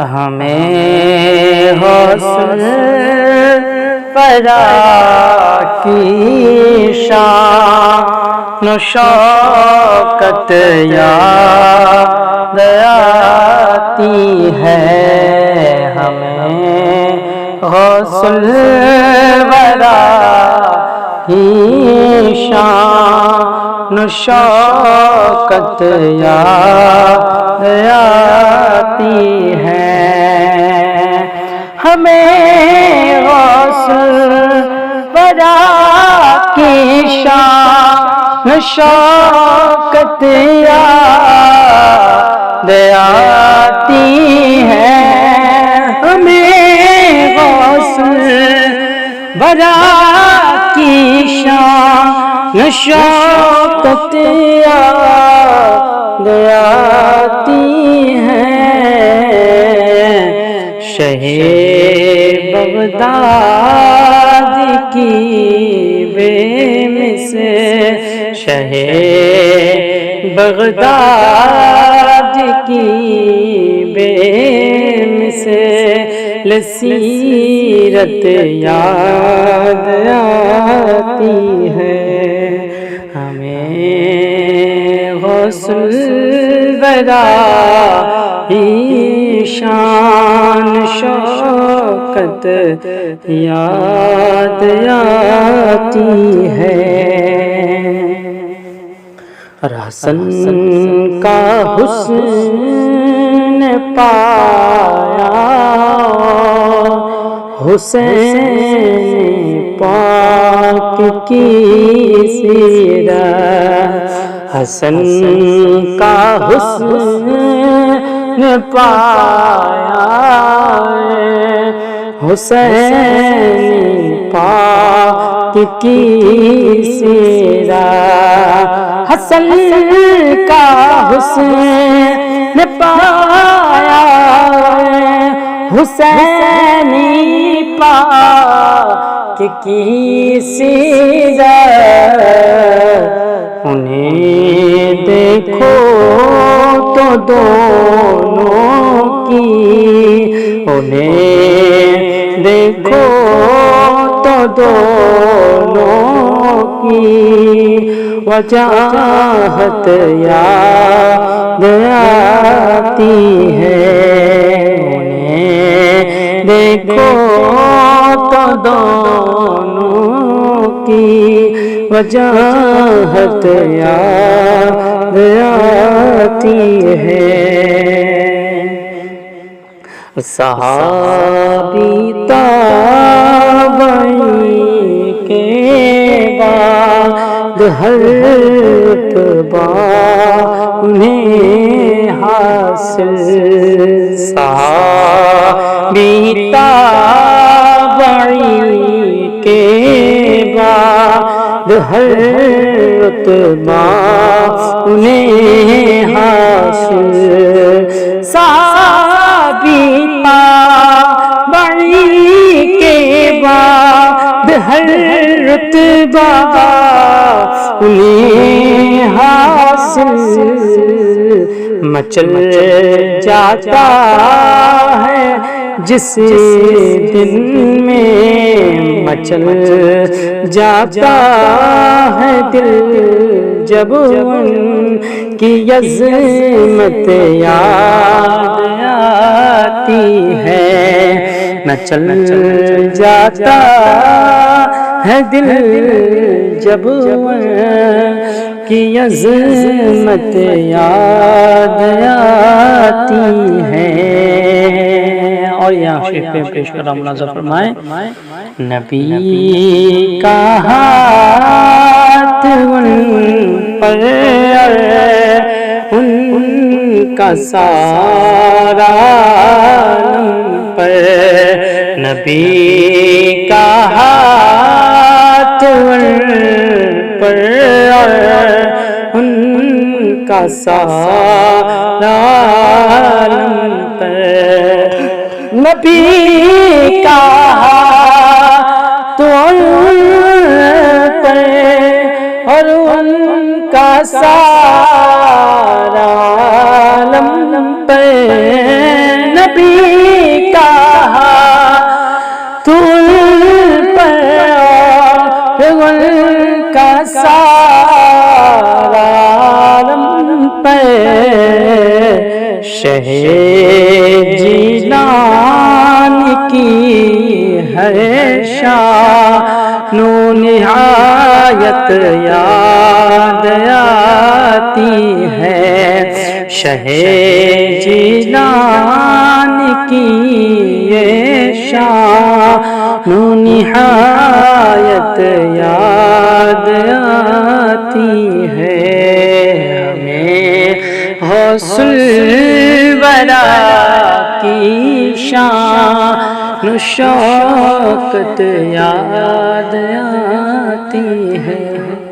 ہمیں حسن فرا کی شان و شوکت یاد آتی ہے، ہمیں حسن فرا کی شان و شوکت یاد آتی ہے، ہمیں حسن فرا کی شان و شوکت یاد آتی ہے، ہمیں حسن فرا کی شان و شوکت یاد آتی ہے، شہ بغداد کی بے مثل، شہ بغداد کی بے مثل سیرت یاد آتی ہے، ہمیں حسن فرا کی شان شوکت یاد آتی ہے، حسن کا حسن پایا حسین پاک کی سیرت، حسن کا حسن پایا حسین پاک کی سیرت، حسن کا حسن پایا حسینی پاک کی سیرت، انہیں دیکھو تو دونوں کی، انہیں دیکھو تو دونوں کی وجاہت یاد آتی ہے، انہیں دیکھو تو دونوں کی وجاہت یاد آتی ہے، صحابی تابعین کے بعد ہر رتبہ انہیں حاصل، صحابی تابعین کے بعد ہر رتبہ انہیں حاصل، صحابی تابعین کے بعد ہر رتبہ انہیں حاصل، مچل جاتا ہے جس دن میں، مچل جاتا ہے دل جب ان کی عظمت یاد آتی ہے، مچل جاتا ہے دل جب ان کی عظمت یاد آتی ہے، اور یہاں شیخ پہ پیش کرا ملاحظہ فرمائیں، نبی کا ہاتھ ان پر ان کا سارا عالم پر، نبی کا ہاتھ ان پر ان کا سارا عالم پر، نبی کا ہاتھ ان پر اور ان کا سارا عالم پر، نبی شہ جیلان کی ہے شان و نہایت یاد آتی ہے، شہ جیلان کی یہ شان و نہایت یاد آتی ہے۔ ہمیں غوث الورا کی شان و شوکت یاد آتی ہے۔